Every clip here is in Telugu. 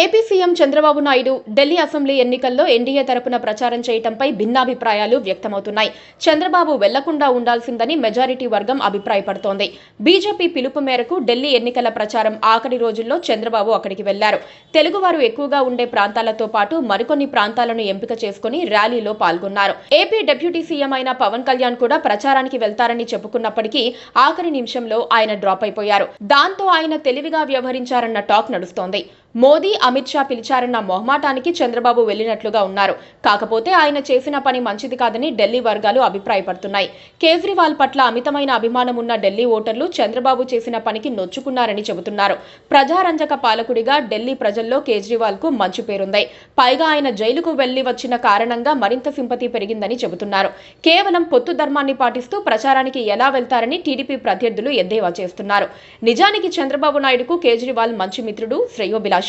AP CM Chandrababu Naidu Delhi assembly ఎన్నికల్లో ఎన్డీఏ తరపున ప్రచారం చేయడంపై భిన్నాభిప్రాయాలు వ్యక్తమవుతున్నాయి. చంద్రబాబు వెళ్లకుండా ఉండాల్సిందని మెజారిటీ వర్గం అభిప్రాయపడుతోంది. బీజేపీ పిలుపు మేరకు ఢిల్లీ ఎన్నికల ప్రచారం ఆఖరి రోజుల్లో చంద్రబాబు అక్కడికి వెళ్లారు. తెలుగువారు ఎక్కువగా ఉండే ప్రాంతాలతో పాటు మరికొన్ని ప్రాంతాలను ఎంపిక చేసుకుని ర్యాలీలో పాల్గొన్నారు. ఏపీ డిప్యూటీ సీఎం అయిన పవన్ కళ్యాణ్ కూడా ప్రచారానికి వెళ్తారని చెప్పుకున్నప్పటికీ ఆఖరి నిమిషంలో ఆయన డ్రాప్ అయిపోయారు. దాంతో ఆయన తెలివిగా వ్యవహరించారన్న టాక్ నడుస్తోంది. మోదీ, అమిత్ షా పిలిచారన్న మొహమాటానికి చంద్రబాబు వెళ్లినట్లుగా ఉన్నారు. కాకపోతే ఆయన చేసిన పని మంచిది కాదని ఢిల్లీ వర్గాలు అభిప్రాయపడుతున్నాయి. కేజ్రీవాల్ పట్ల అమితమైన అభిమానం ఉన్న ఢిల్లీ ఓటర్లు చంద్రబాబు చేసిన పనికి నొచ్చుకున్నారని చెబుతున్నారు. ప్రజారంజక పాలకుడిగా ఢిల్లీ ప్రజల్లో కేజ్రీవాల్ కు మంచి పేరుంది. పైగా ఆయన జైలుకు వెళ్లి వచ్చిన కారణంగా మరింత సింపతి పెరిగిందని చెబుతున్నారు. కేవలం పొత్తు ధర్మాన్ని పాటిస్తూ ప్రచారానికి ఎలా వెళ్తారని టీడీపీ ప్రత్యర్థులు ఎద్దేవా చేస్తున్నారు. నిజానికి చంద్రబాబు నాయుడుకు కేజ్రీవాల్ మంచి మిత్రుడు, శ్రేయోభిలాషి.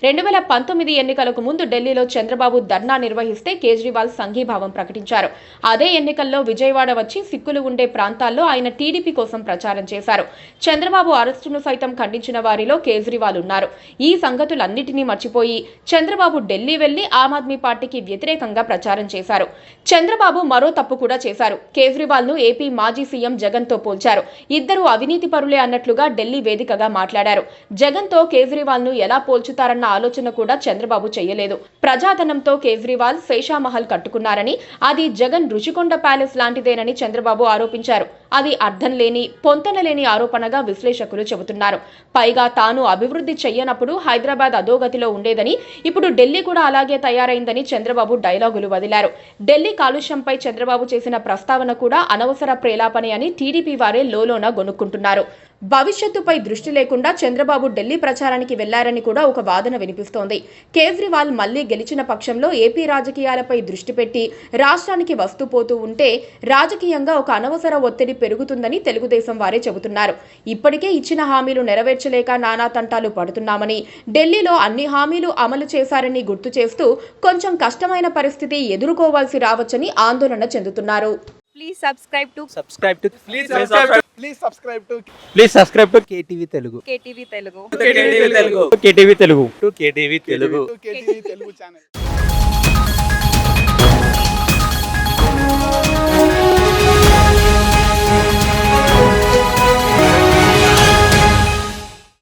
2019 ఎన్నికలకు ముందు ఢిల్లీలో చంద్రబాబు ధర్నా నిర్వహిస్తే కేజ్రీవాల్ సంఘీభావం ప్రకటించారు. అదే ఎన్నికల్లో విజయవాడ వచ్చి సిక్కులు ఉండే ప్రాంతాల్లో ఆయన టీడీపీ కోసం ప్రచారం చేశారు. చంద్రబాబు అరెస్టును సైతం ఖండించిన వారిలో కేజ్రీవాల్ ఉన్నారు. ఈ సంగతులన్నిటినీ మర్చిపోయి చంద్రబాబు ఢిల్లీ వెళ్లి ఆమ్ ఆద్మీ పార్టీకి వ్యతిరేకంగా ప్రచారం చేశారు. చంద్రబాబు మరో తప్పు కూడా చేశారు. కేజ్రీవాల్ ను ఏపీ మాజీ సీఎం జగన్ తో పోల్చారు. ఇద్దరు అవినీతి పరులే అన్నట్లుగా ఢిల్లీ వేదికగా మాట్లాడారు. జగన్ తో కేజ్రీవాల్ ను ఎలా పోల్చుతారన్న ఆలోచన కూడా చంద్రబాబు చేయలేదు. ప్రజాధనంతో కేజ్రీవాల్ శేషామహల్ కట్టుకున్నారని, అది జగన్ రుషికొండ ప్యాలెస్ లాంటిదేనని చంద్రబాబు ఆరోపించారు. అది అర్థం లేని, పొంతన లేని ఆరోపణగా విశ్లేషకులు చెబుతున్నారు. పైగా తాను అభివృద్ధి చెయ్యనప్పుడు హైదరాబాద్ అధోగతిలో ఉండేదని, ఇప్పుడు ఢిల్లీ కూడా అలాగే తయారైందని చంద్రబాబు డైలాగులు వదిలారు. ఢిల్లీ కాలుష్యంపై చంద్రబాబు చేసిన ప్రస్తావన కూడా అనవసర ప్రేలాపనే అని టీడీపీ వారే లోలోన గొనుక్కుంటున్నారు. భవిష్యత్తుపై దృష్టి లేకుండా చంద్రబాబు ఢిల్లీ ప్రచారానికి వెళ్లారని కూడా ఒక వాదన వినిపిస్తోంది. కేజ్రీవాల్ మళ్లీ గెలిచిన పక్షంలో ఏపీ రాజకీయాలపై దృష్టి పెట్టి రాష్ట్రానికి వస్తూ పోతూ ఉంటే రాజకీయంగా ఒక అనవసర ఒత్తిడి పెరుగుతుందని తెలుగుదేశం వారే చెబుతున్నారు. ఇప్పటికే ఇచ్చిన హామీలు నెరవేర్చలేక నానా తంటాలు పడుతున్నామని, ఢిల్లీలో అన్ని హామీలు అమలు చేశారని గుర్తు చేస్తూ కొంచెం కష్టమైన పరిస్థితి ఎదుర్కోవాల్సి రావచ్చని ఆందోళన చెందుతున్నారు. Please subscribe to KTV Telugu. KTV Telugu. KTV Telugu. KTV Telugu. KTV Telugu channel.